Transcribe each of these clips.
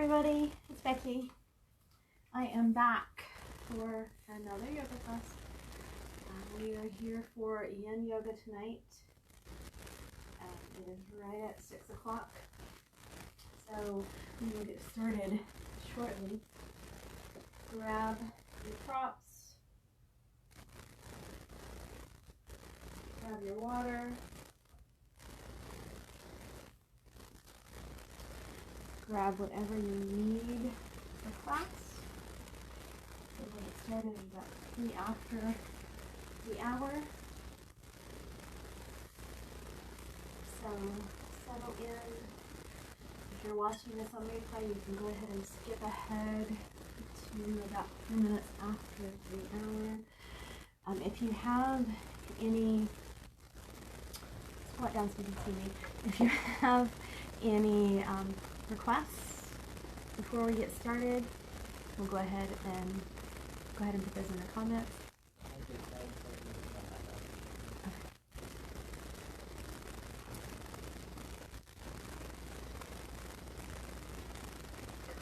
everybody, it's Becky. I am back for another yoga class. We are here for yin yoga tonight. It is right at 6 o'clock. So we will get started shortly. Grab your props. Grab your water. Grab whatever you need for class. So we'll get started about 3 after the hour. So settle in. If you're watching this on replay, you can go ahead and skip ahead to about 2 minutes after the hour. If you have any, squat down so you can see me. If you have any requests before we get started, we'll go ahead and put those in the comments.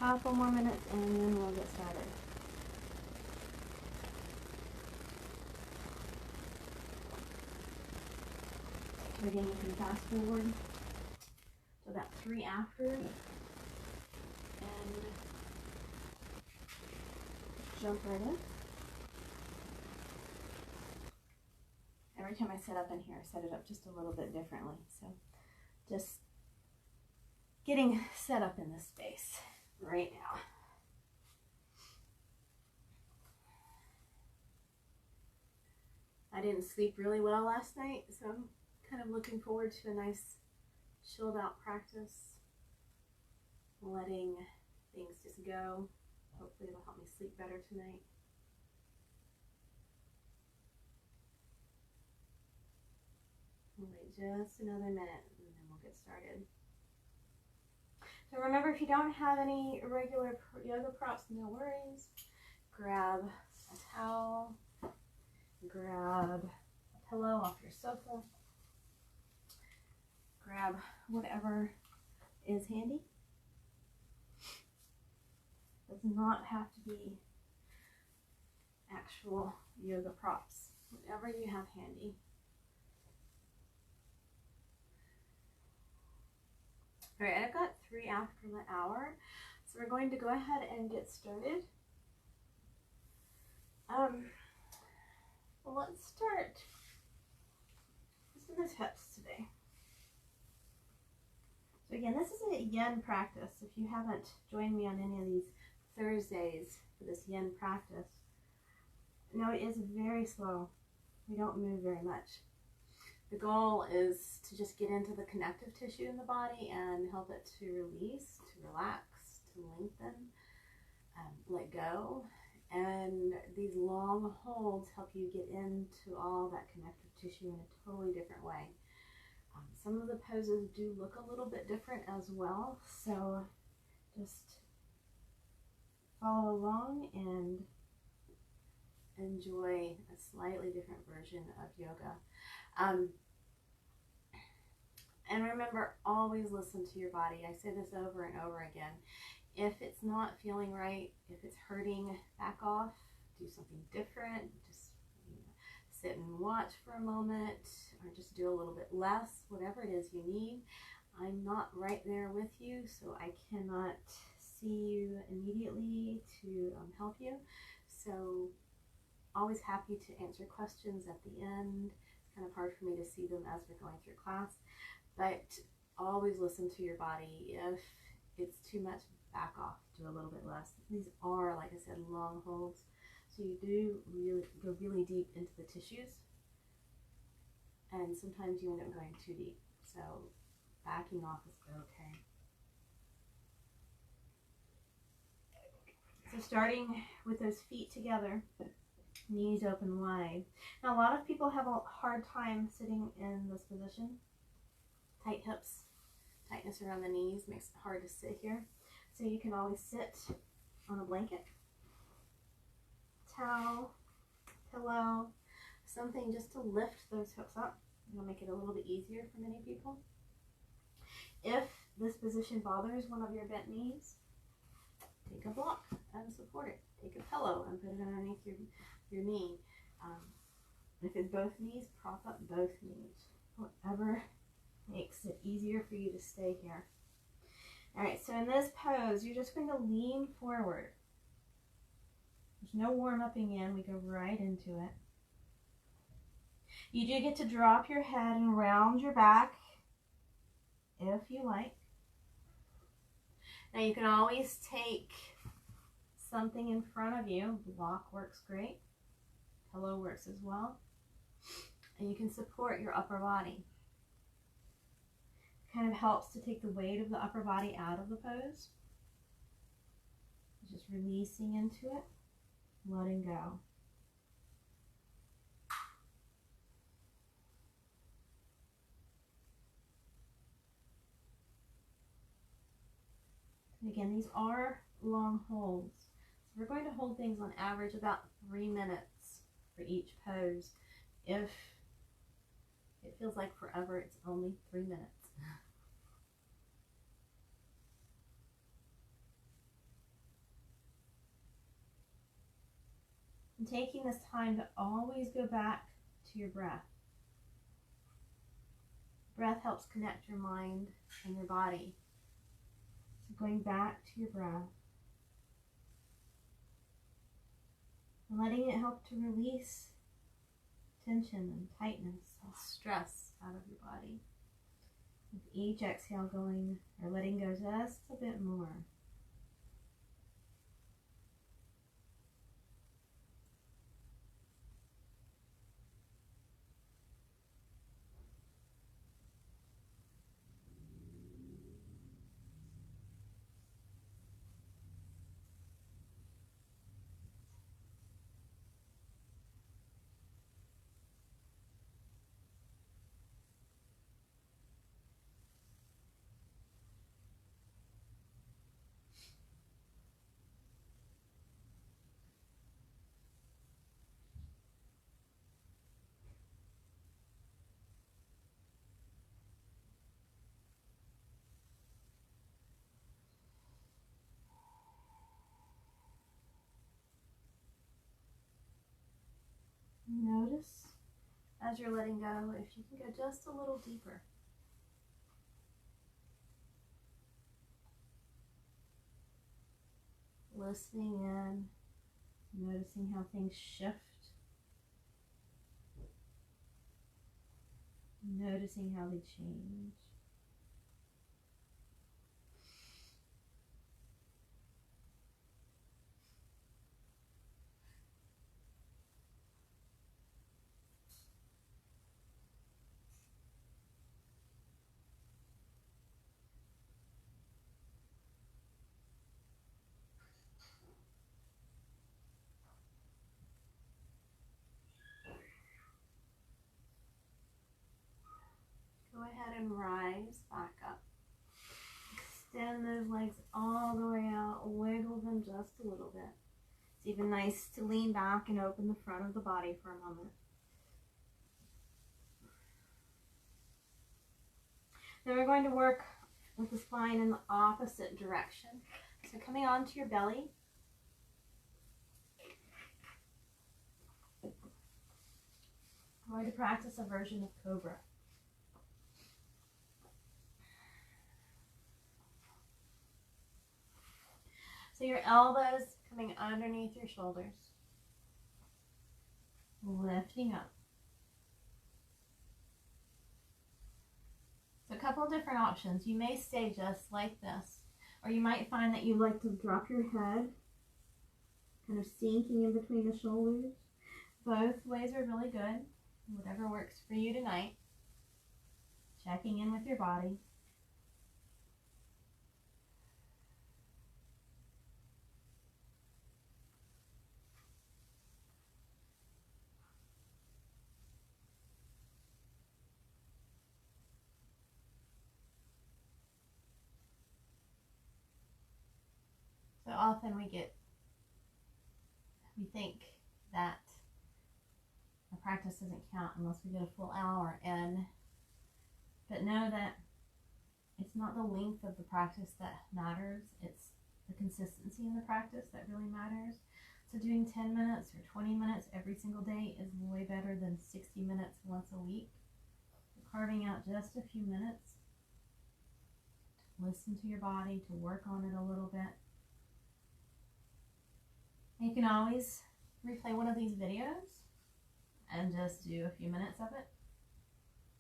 Couple more minutes and then we'll get started. So again, you can fast forward to about 3 after and jump right in. Every time I set up in here, I set it up just a little bit differently. So just getting set up in this space right now. I didn't sleep really well last night, so I'm kind of looking forward to a nice chilled out practice, letting things just go. Hopefully it'll help me sleep better tonight. We'll wait just another minute and then we'll get started. So remember, if you don't have any regular yoga props, no worries. Grab a towel, grab a pillow off your sofa, grab whatever is handy. Does not have to be actual yoga props, whatever you have handy. All right, I've got 3 after the hour, so we're going to go ahead and get started. Let's start with hips today. So again, this is a yin practice. If you haven't joined me on any of these Thursdays for this yin practice, no, it is very slow. We don't move very much. The goal is to just get into the connective tissue in the body and help it to release, to relax, to lengthen, let go. And these long holds help you get into all that connective tissue in a totally different way. Some of the poses do look a little bit different as well, so just follow along and enjoy a slightly different version of yoga. And remember, always listen to your body. I say this over and over again. If it's not feeling right, if it's hurting, back off, do something different. Just sit and watch for a moment, or just do a little bit less, whatever it is you need. I'm not right there with you, so I cannot see you immediately to help you. So always happy to answer questions at the end. It's kind of hard for me to see them as we're going through class, but always listen to your body. If it's too much, back off, do a little bit less. These are, like I said, long holds, so you do really go really deep into the tissues, and sometimes you end up going too deep, so backing off is okay. So starting with those feet together, knees open wide. Now a lot of people have a hard time sitting in this position. Tight hips, tightness around the knees makes it hard to sit here. So you can always sit on a blanket, towel, pillow, something just to lift those hips up. It'll make it a little bit easier for many people. If this position bothers one of your bent knees, take a block and support it. Take a pillow and put it underneath your knee. If it's both knees, prop up both knees. Whatever makes it easier for you to stay here. All right, so in this pose, you're just going to lean forward. There's no warm-upping in. We go right into it. You do get to drop your head and round your back if you like. Now you can always take something in front of you. Block works great. Pillow works as well. And you can support your upper body. Kind of helps to take the weight of the upper body out of the pose. Just releasing into it, letting go. And again, these are long holds. So we're going to hold things on average about 3 minutes for each pose. If it feels like forever, it's only 3 minutes. And taking this time to always go back to your breath. Breath helps connect your mind and your body. So going back to your breath. And letting it help to release tension and tightness and stress out of your body. With each exhale going, or letting go just a bit more. Notice as you're letting go if you can go just a little deeper. Listening in, noticing how things shift, noticing how they change. Go ahead and rise back up. Extend those legs all the way out. Wiggle them just a little bit. It's even nice to lean back and open the front of the body for a moment. Then we're going to work with the spine in the opposite direction. So coming onto your belly. I'm going to practice a version of Cobra. So your elbows coming underneath your shoulders. Lifting up. So a couple of different options. You may stay just like this, or you might find that you like to drop your head, kind of sinking in between the shoulders. Both ways are really good. Whatever works for you tonight. Checking in with your body. So often we think that a practice doesn't count unless we get a full hour in. But know that it's not the length of the practice that matters, it's the consistency in the practice that really matters. So doing 10 minutes or 20 minutes every single day is way better than 60 minutes once a week. Carving out just a few minutes to listen to your body, to work on it a little bit. You can always replay one of these videos and just do a few minutes of it.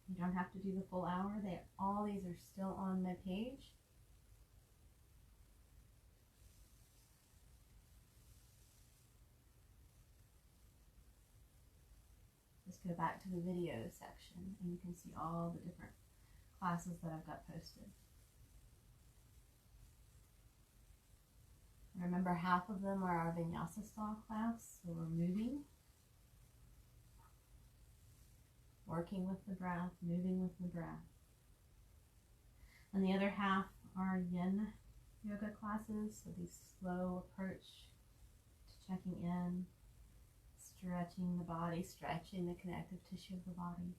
You don't have to do the full hour. All these are still on my page. Just go back to the video section and you can see all the different classes that I've got posted. Remember, half of them are our vinyasa style class, so we're moving, working with the breath, moving with the breath. And the other half are yin yoga classes, so these slow approach to checking in, stretching the body, stretching the connective tissue of the body.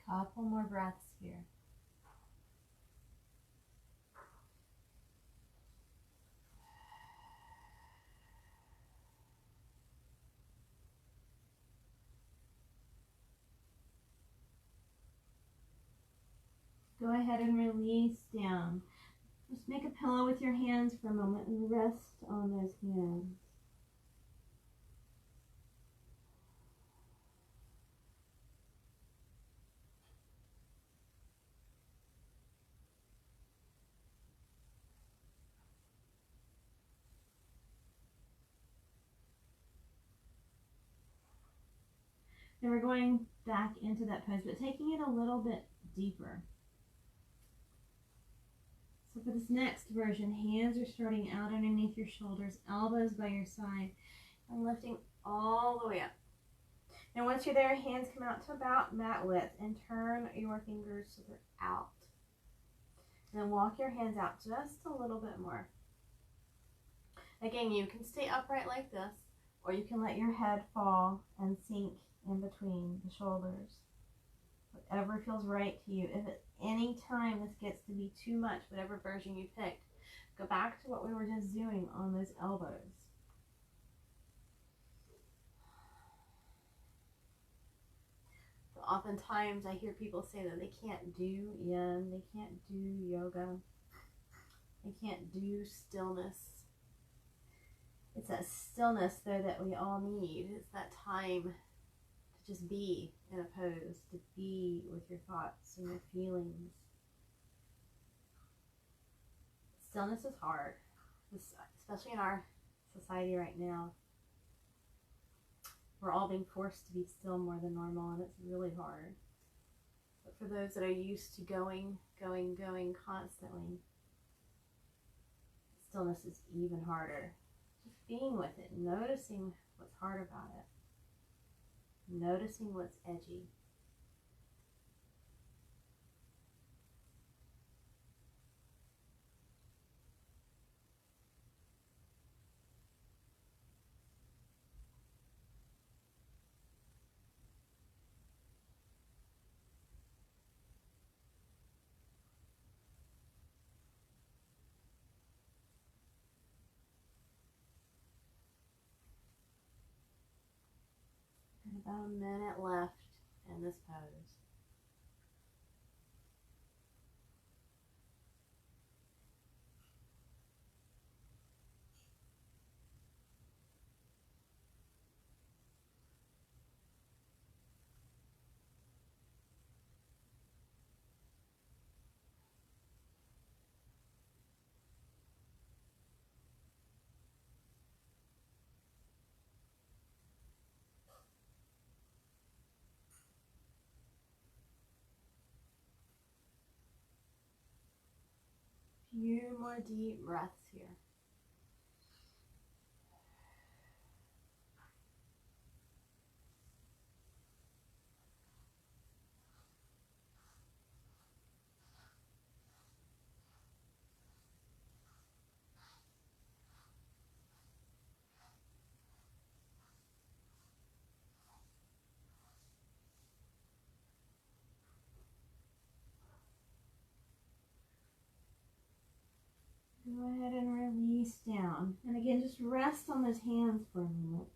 Couple more breaths here. Go ahead and release down. Just make a pillow with your hands for a moment and rest on those hands. And we're going back into that pose, but taking it a little bit deeper. So for this next version, hands are starting out underneath your shoulders, elbows by your side, and lifting all the way up. And once you're there, hands come out to about mat width, and turn your fingers so they're out. And then walk your hands out just a little bit more. Again, you can stay upright like this, or you can let your head fall and sink in between the shoulders. Whatever feels right to you. If at any time this gets to be too much, whatever version you picked, go back to what we were just doing on those elbows. So oftentimes I hear people say that they can't do yin, they can't do yoga, they can't do stillness. It's that stillness though that we all need. It's that time to just be in a pose, to be with your thoughts and your feelings. Stillness is hard, especially in our society right now. We're all being forced to be still more than normal, and it's really hard. But for those that are used to going constantly, stillness is even harder. Just being with it, noticing what's hard about it. Noticing what's edgy. And about a minute left in this pose. more deep breaths here. Go ahead and release down. And again, just rest on those hands for a minute.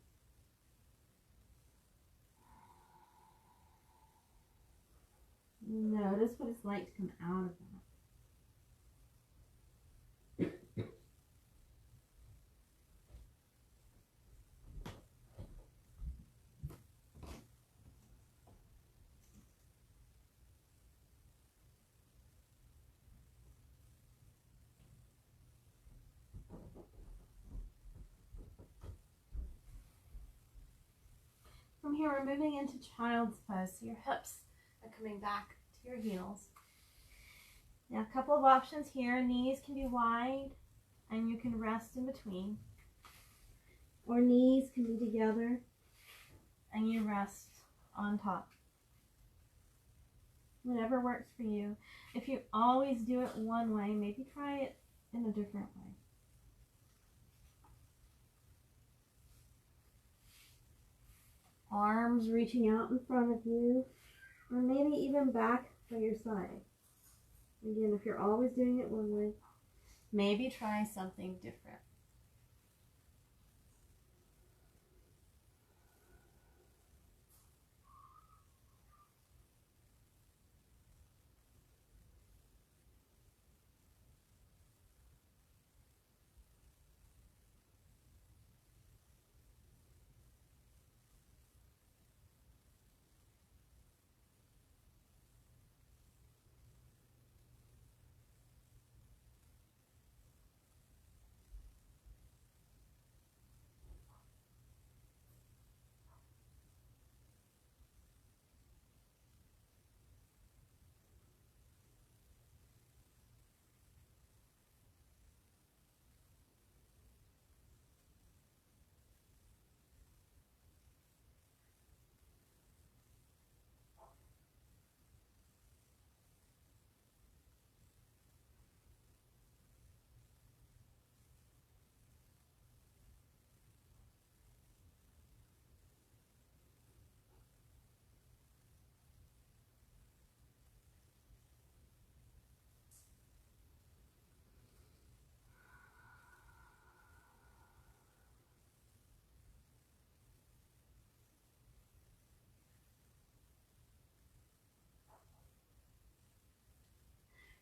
Notice what it's like to come out of that. From here, we're moving into child's pose. So your hips are coming back to your heels. Now, a couple of options here. Knees can be wide, and you can rest in between. Or knees can be together, and you rest on top. Whatever works for you. If you always do it one way, maybe try it in a different way. Arms reaching out in front of you, or maybe even back by your side. Again, if you're always doing it one way, maybe try something different.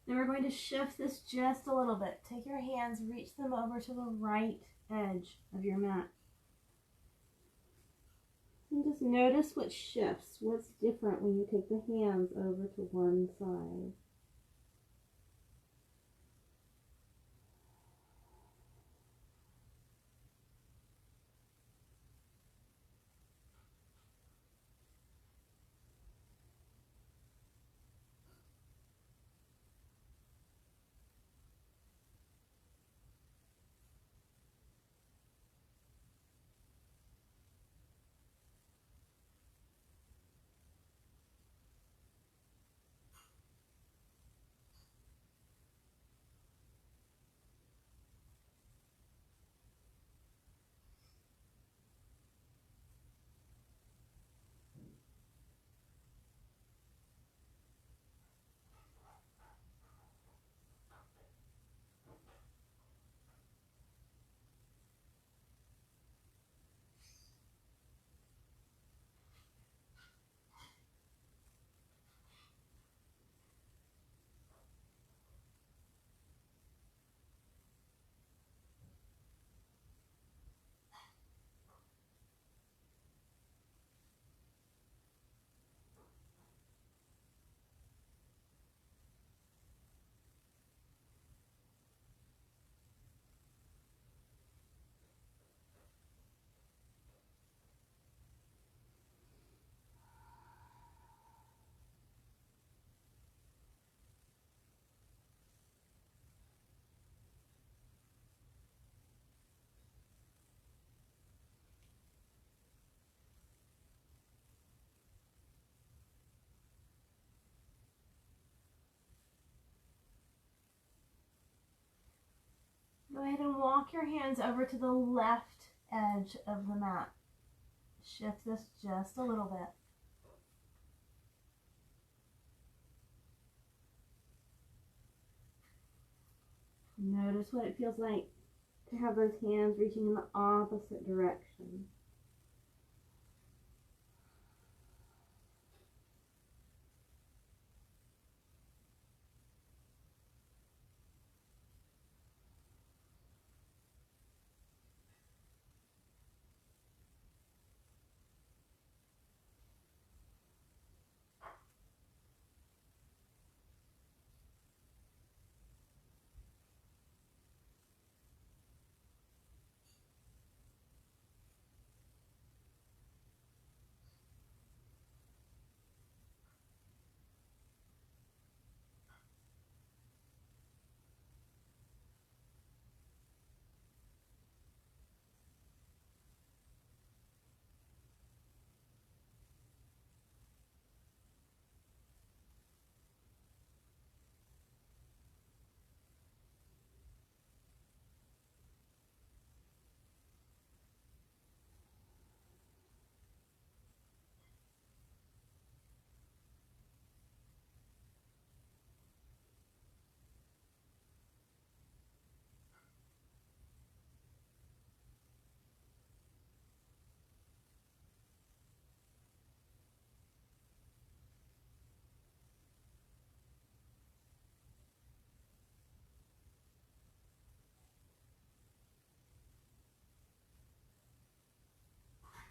Then we're going to shift this just a little bit. Take your hands, reach them over to the right edge of your mat. And just notice what shifts, what's different when you take the hands over to one side. walk your hands over to the left edge of the mat. Shift this just a little bit. Notice what it feels like to have those hands reaching in the opposite direction.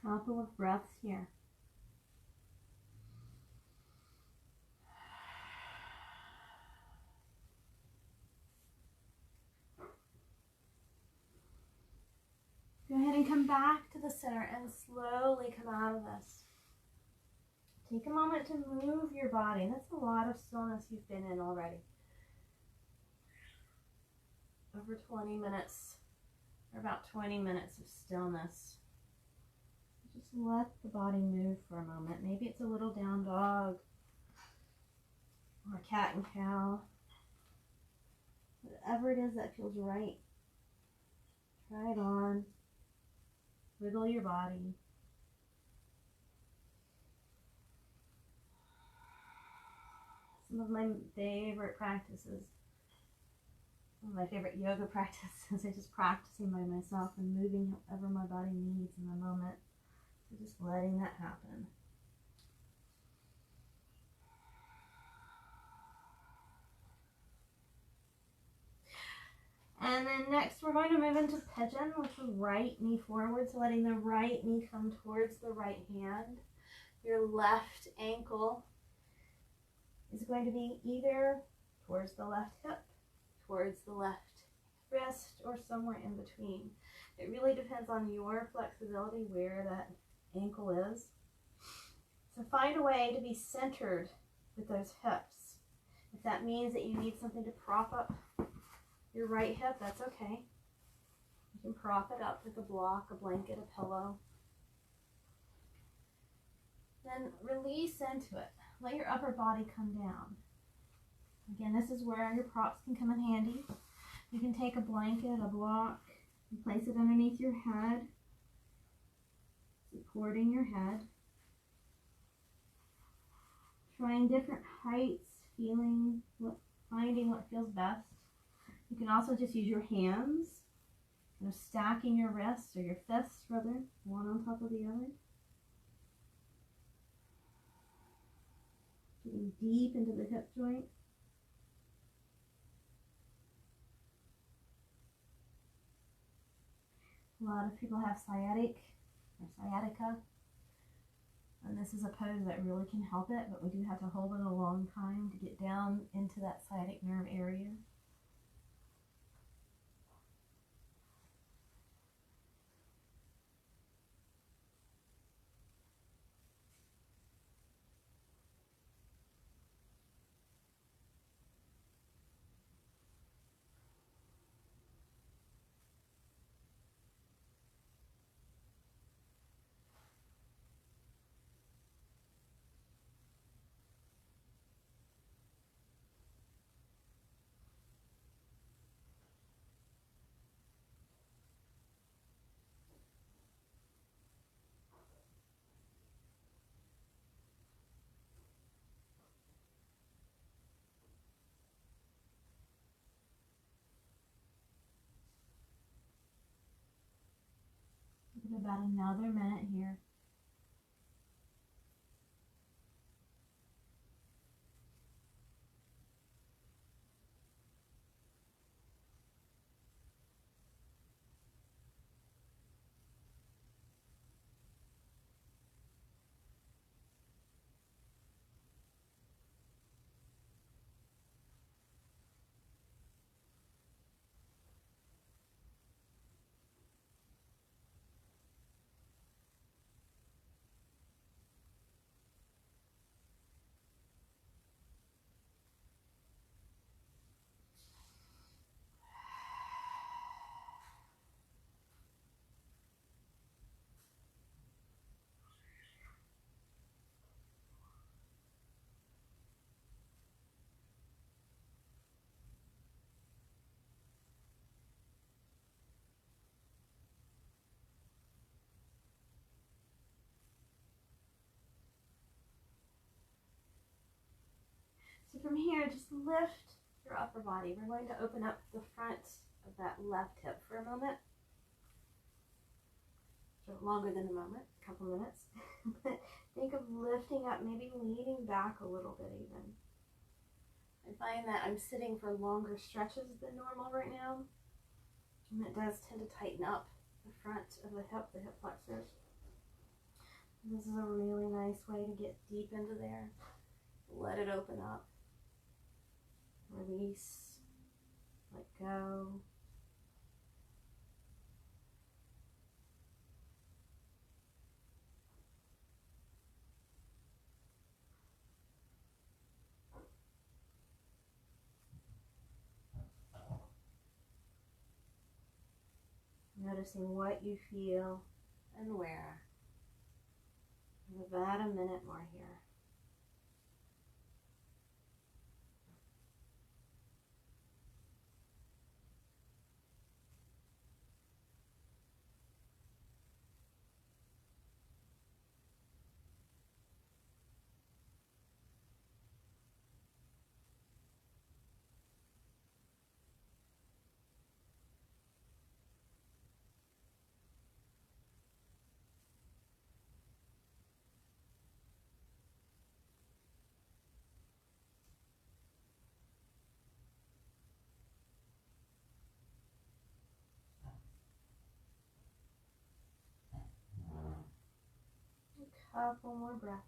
Couple of breaths here. Go ahead and come back to the center and slowly come out of this. Take a moment to move your body. That's a lot of stillness you've been in already. Over 20 minutes, or about 20 minutes of stillness. Just let the body move for a moment. Maybe it's a little down dog or a cat and cow. Whatever it is that feels right. Try it on. Wiggle your body. Some of my favorite practices, some of my favorite yoga practices, I just practicing by myself and moving however my body needs in the moment. So just letting that happen. And then next we're going to move into pigeon with the right knee forward, so letting the right knee come towards the right hand. Your left ankle is going to be either towards the left hip, towards the left wrist, or somewhere in between. It really depends on your flexibility where that ankle is. So find a way to be centered with those hips. If that means that you need something to prop up your right hip, that's okay. You can prop it up with a block, a blanket, a pillow. Then release into it. Let your upper body come down. Again, this is where your props can come in handy. You can take a blanket, a block, and place it underneath your head, supporting your head. Trying different heights, finding what feels best. You can also just use your hands, stacking your wrists, or your fists rather, one on top of the other. Getting deep into the hip joint. A lot of people have sciatica, and this is a pose that really can help it, but we do have to hold it a long time to get down into that sciatic nerve area. For about another minute here. So from here, just lift your upper body. We're going to open up the front of that left hip for a moment. So longer than a moment, a couple minutes. Think of lifting up, maybe leaning back a little bit even. I find that I'm sitting for longer stretches than normal right now. And it does tend to tighten up the front of the hip flexors. And this is a really nice way to get deep into there. Let it open up. Release. Let go. Noticing what you feel and where. About a minute more here. A couple more breaths.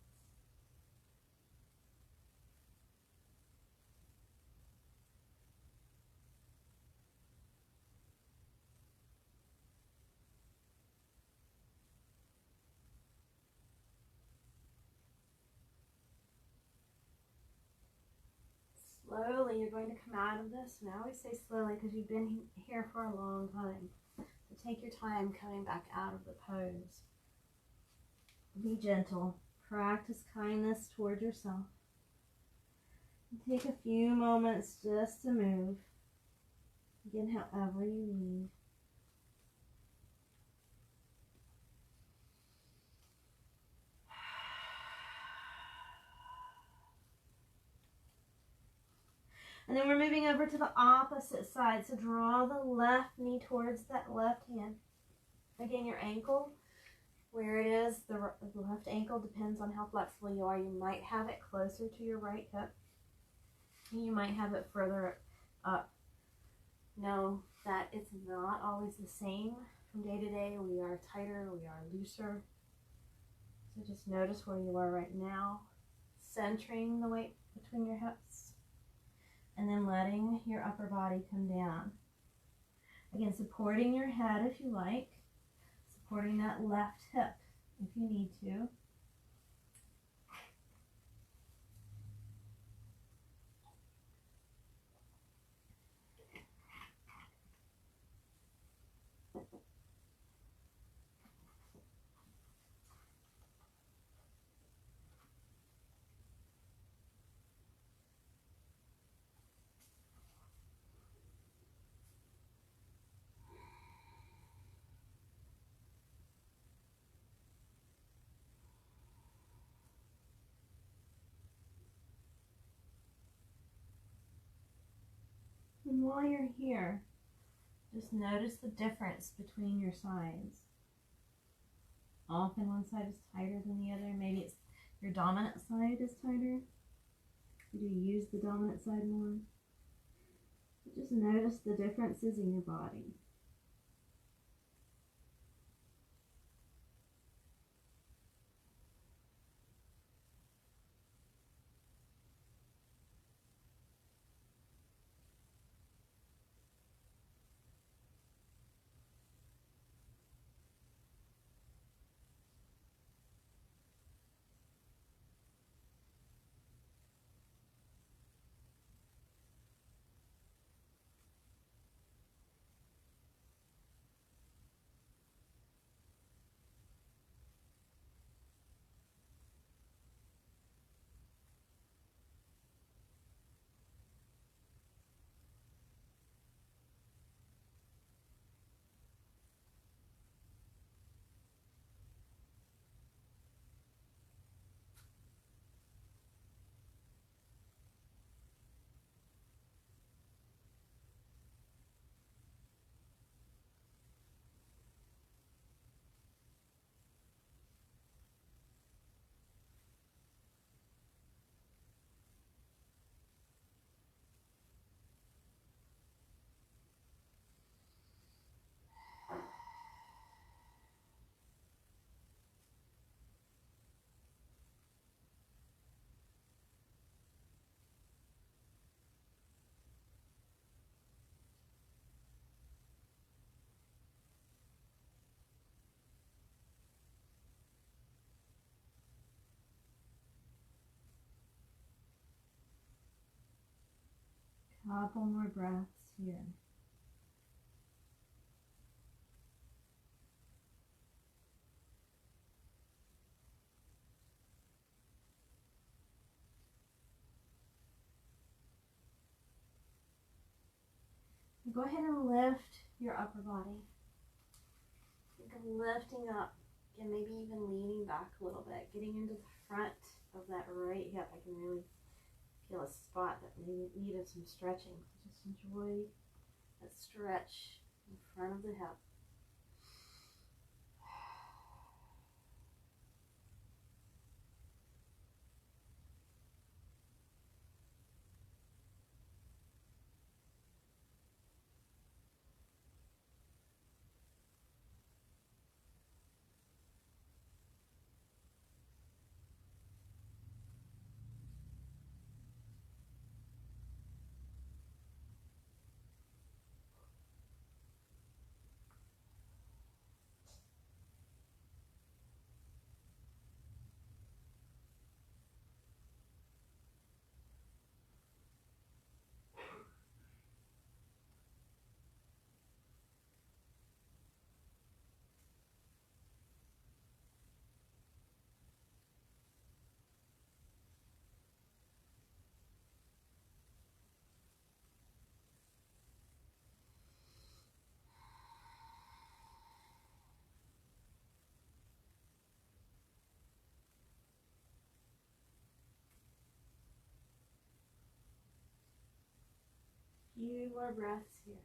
Slowly, you're going to come out of this. And I always say slowly because you've been here for a long time. So take your time coming back out of the pose. Be gentle. Practice kindness toward yourself. And take a few moments just to move. Again, however you need. And then we're moving over to the opposite side. So draw the left knee towards that left hand. Again, your ankle, where it is, the left ankle depends on how flexible you are. You might have it closer to your right hip. You might have it further up. Know that it's not always the same from day to day. We are tighter, we are looser. So just notice where you are right now. Centering the weight between your hips. And then letting your upper body come down. Again, supporting your head if you like. Supporting that left hip if you need to. And while you're here, just notice the difference between your sides. often one side is tighter than the other. Maybe it's your dominant side is tighter. Do you use the dominant side more? Just notice the differences in your body. Couple more breaths here. Go ahead and lift your upper body. Think of lifting up and maybe even leaning back a little bit, getting into the front of that right hip. I can really feel a spot that maybe needed some stretching. So just enjoy that stretch in front of the hip. Few more breaths here.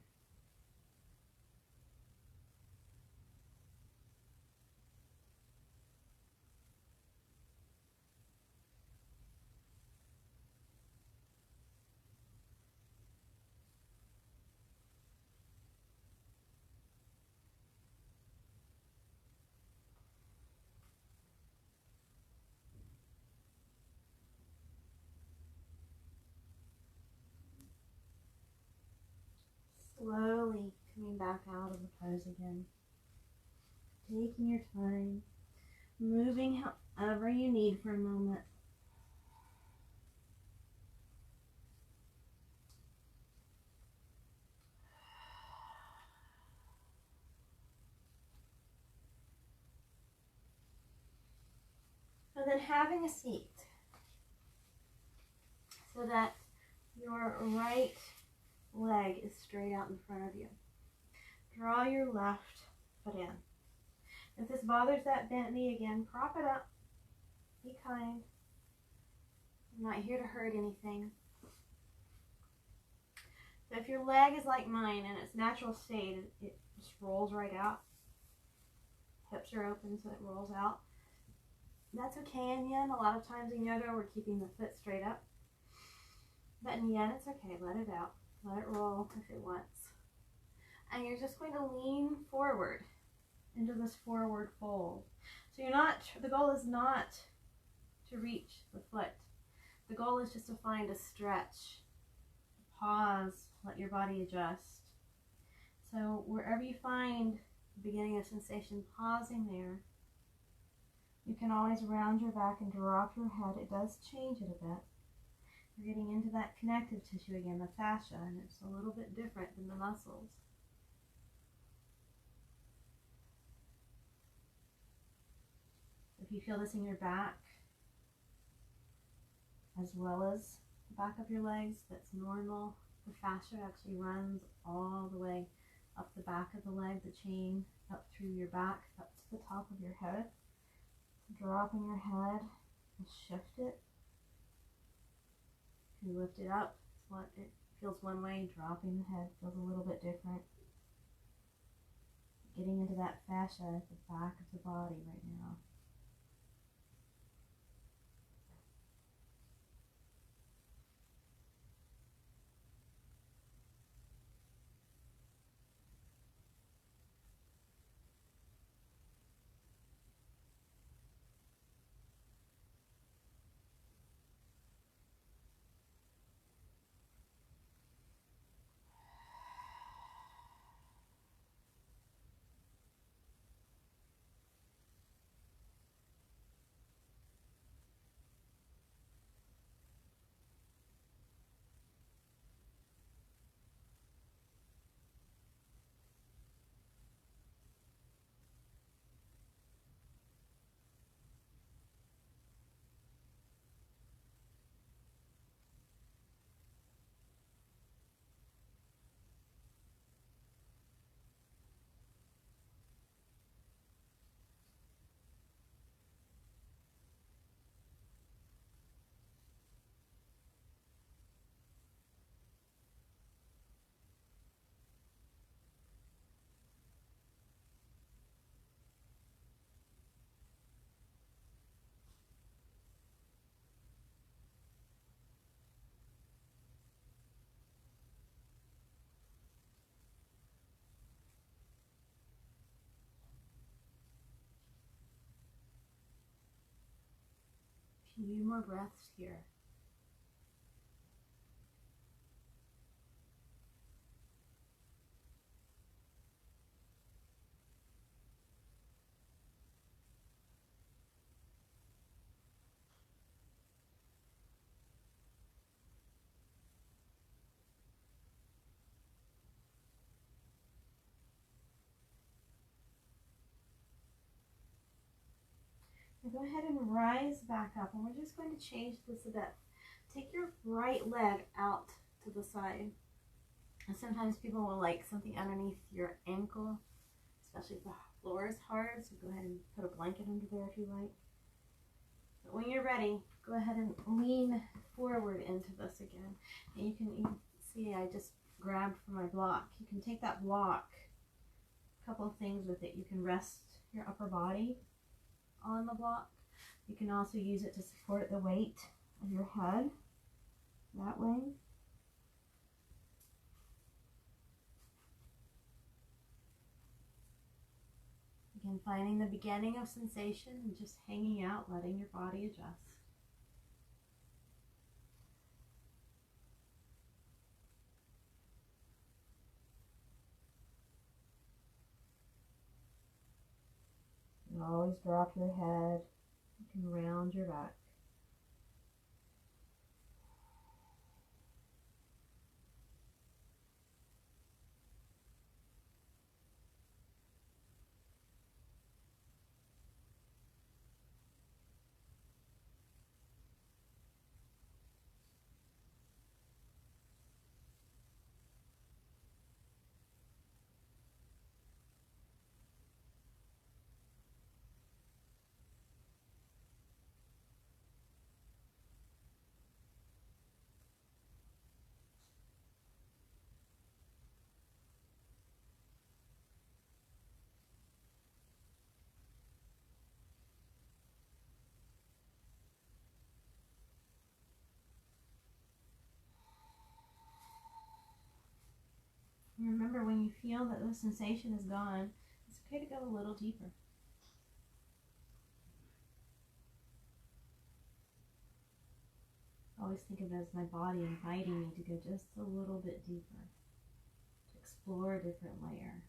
Slowly coming back out of the pose again. Taking your time, moving however you need for a moment. And then having a seat so that your right leg is straight out in front of you. Draw your left foot in. If this bothers that bent knee again, prop it up. Be kind. I'm not here to hurt anything. So if your leg is like mine in its natural state, it just rolls right out. hips are open so it rolls out. That's okay in yin. A lot of times in yoga we're keeping the foot straight up. But in yin it's okay. Let it out. Let it roll if it wants. And you're just going to lean forward into this forward fold. So you're not, the goal is not to reach the foot. The goal is just to find a stretch. Pause. Let your body adjust. So wherever you find the beginning of sensation, pausing there. You can always round your back and drop your head. It does change it a bit. You're getting into that connective tissue again, the fascia, and it's a little bit different than the muscles. If you feel this in your back, as well as the back of your legs, that's normal. The fascia actually runs all the way up the back of the leg, the chain up through your back, up to the top of your head. Dropping your head and shift it. If you lift it up, it feels one way. Dropping the head feels a little bit different. Getting into that fascia at the back of the body right now. A few more breaths here. Now go ahead and rise back up, and we're just going to change this a bit. Take your right leg out to the side. And sometimes people will like something underneath your ankle, especially if the floor is hard, so go ahead and put a blanket under there if you like. But when you're ready, go ahead and lean forward into this again. And you can see I just grabbed for my block. You can take that block, a couple of things with it. You can rest your upper body on the block. You can also use it to support the weight of your head that way. Again, finding the beginning of sensation and just hanging out, letting your body adjust. And always drop your head. You can round your back. feel that the sensation is gone, it's okay to go a little deeper. I always think of it as my body inviting me to go just a little bit deeper, to explore a different layer.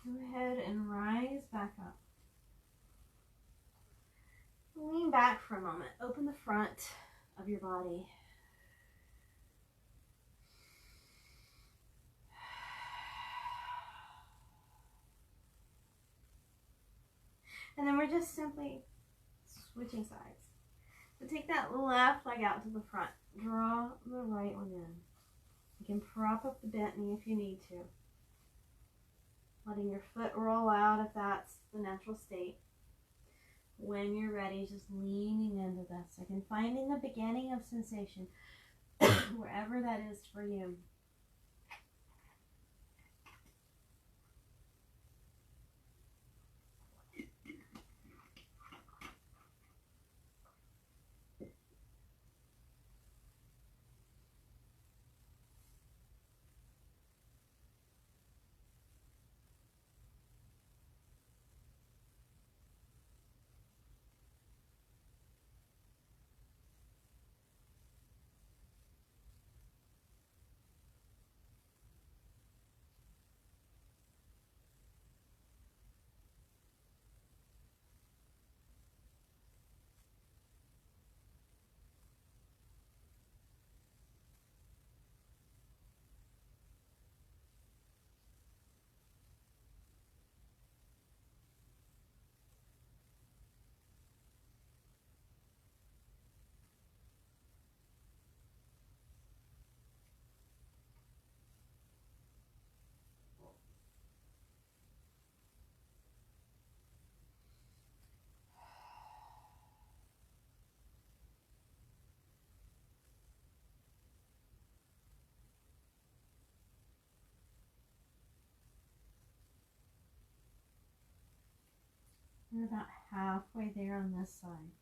Go ahead and rise back up. Lean back for a moment. Open the front of your body. And then we're just simply switching sides. So take that left leg out to the front. Draw the right one in. You can prop up the bent knee if you need to. Letting your foot roll out if that's the natural state. When you're ready, just leaning into this. Again, finding a beginning of sensation wherever that is for you. We're about halfway there on this side.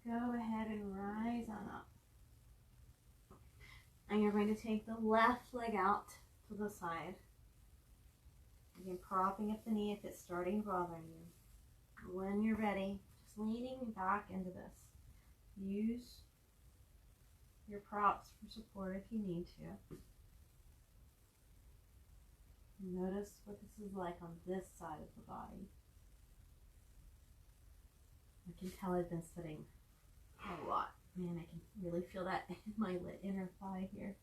Go ahead and rise on up. And you're going to take the left leg out to the side. Again, propping up the knee if it's starting to bother you. When you're ready, just leaning back into this. Use your props for support if you need to. Notice what this is like on this side of the body. I can tell I've been sitting a lot. Man, I can really feel that in my inner thigh here.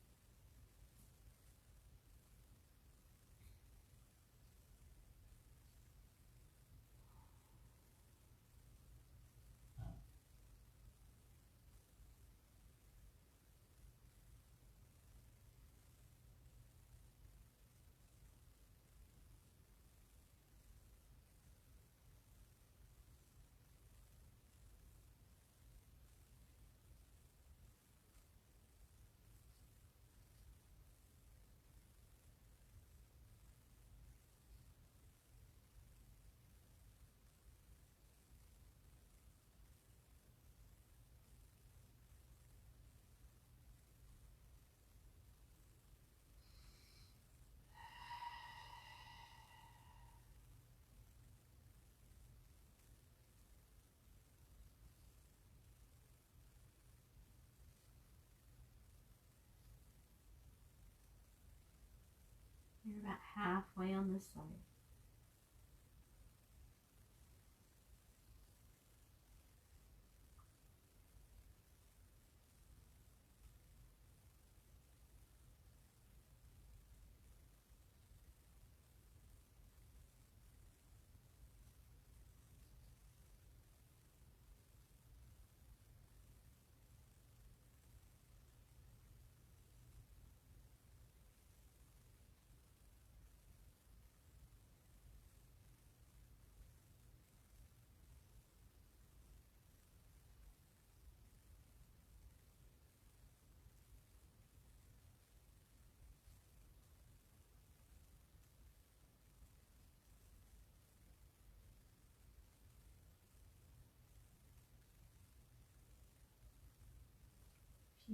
You're about halfway on this side.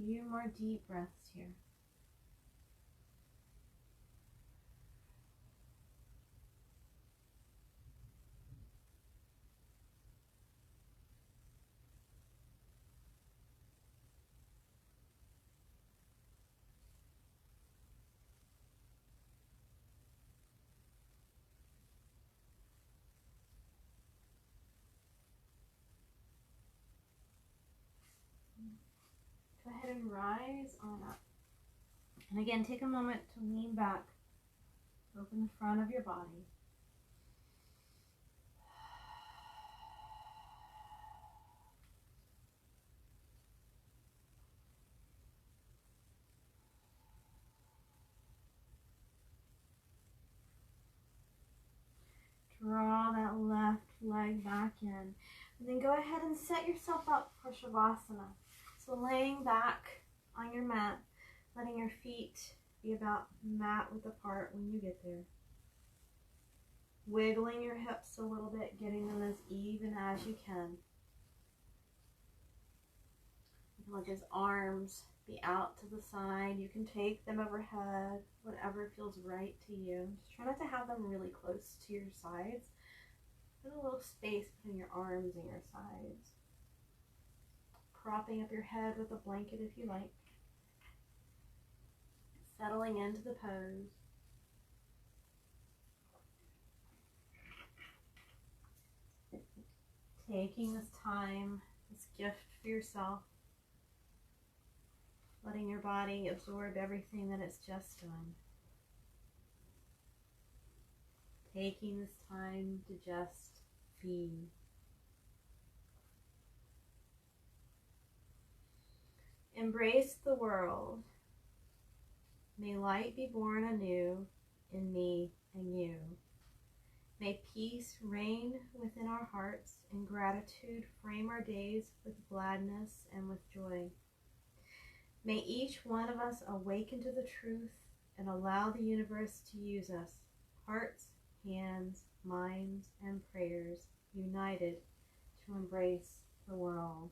A few more deep breaths here. Go ahead and rise on up. And again, take a moment to lean back. Open the front of your body. Draw that left leg back in. And then go ahead and set yourself up for Shavasana. So laying back on your mat, letting your feet be about mat width apart when you get there. Wiggling your hips a little bit, getting them as even as you can. You can let those arms be out to the side. You can take them overhead, whatever feels right to you. Just try not to have them really close to your sides. Put a little space between your arms and your sides. Propping up your head with a blanket if you like. Settling into the pose. Taking this time, this gift for yourself. Letting your body absorb everything that it's just done. Taking this time to just be. Embrace the world. May light be born anew in me and you. May peace reign within our hearts and gratitude frame our days with gladness and with joy. May each one of us awaken to the truth and allow the universe to use us, hearts, hands, minds, and prayers united to embrace the world.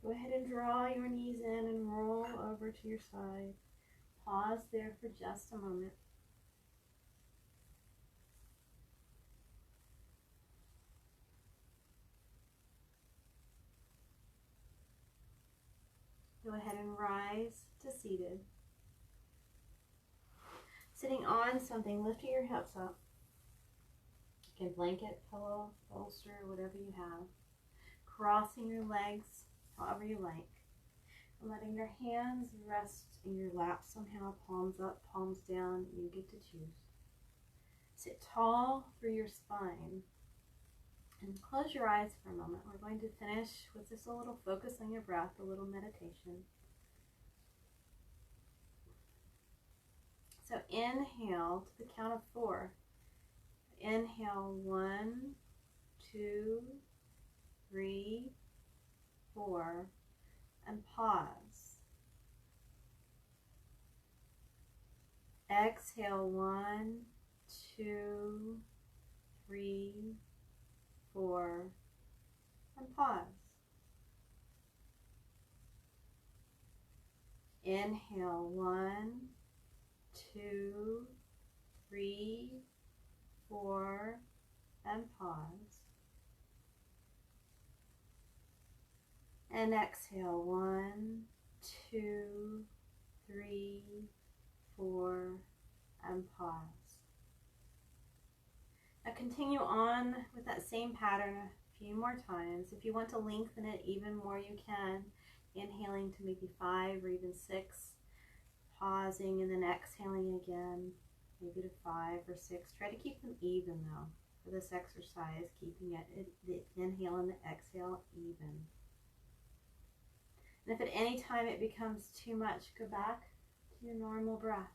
Go ahead and draw your knees in and roll over to your side. Pause there for just a moment. Go ahead and rise to seated. Sitting on something, lifting your hips up. You can blanket, pillow, bolster, whatever you have. Crossing your legs however you like. And letting your hands rest in your lap somehow, palms up, palms down. You get to choose. Sit tall through your spine. And close your eyes for a moment. We're going to finish with just a little focus on your breath, a little meditation. So inhale to the count of 4. Inhale 1, 2, 3, 4, and pause. Exhale 1, 2, 3, 4, and pause. Inhale 1, 2, 3, 4, and pause. And exhale 1, 2, 3, 4, and pause. Now continue on with that same pattern a few more times. If you want to lengthen it even more, you can. Inhaling to maybe 5 or even 6. Pausing and then exhaling again, maybe to 5 or 6. Try to keep them even though for this exercise, keeping the inhale and the exhale even. And if at any time it becomes too much, go back to your normal breath.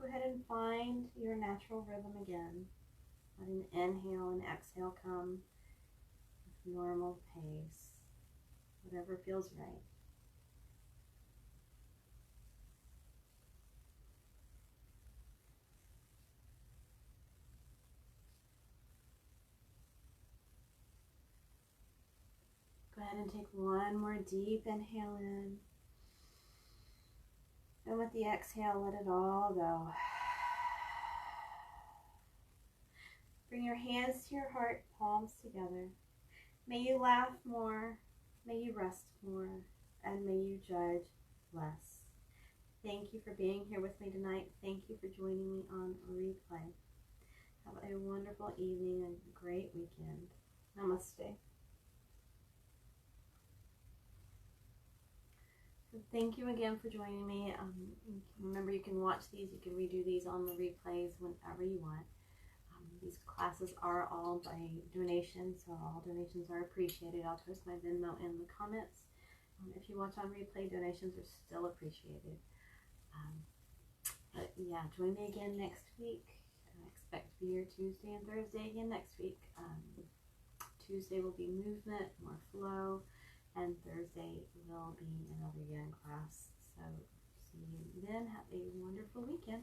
Go ahead and find your natural rhythm again. Letting the inhale and exhale come with normal pace, whatever feels right. Go ahead and take one more deep inhale in. And with the exhale, let it all go. Bring your hands to your heart, palms together. May you laugh more, may you rest more, and may you judge less. Thank you for being here with me tonight. Thank you for joining me on replay. Have a wonderful evening and a great weekend. Namaste. So thank you again for joining me. Remember, you can watch these, you can redo these on the replays whenever you want. These classes are all by donation, so all donations are appreciated. I'll post my Venmo in the comments. If you watch on replay, donations are still appreciated. But yeah, join me again next week. I expect to be here Tuesday and Thursday again next week. Tuesday will be movement, more flow, and Thursday will be another yin class. So see you then. Have a wonderful weekend.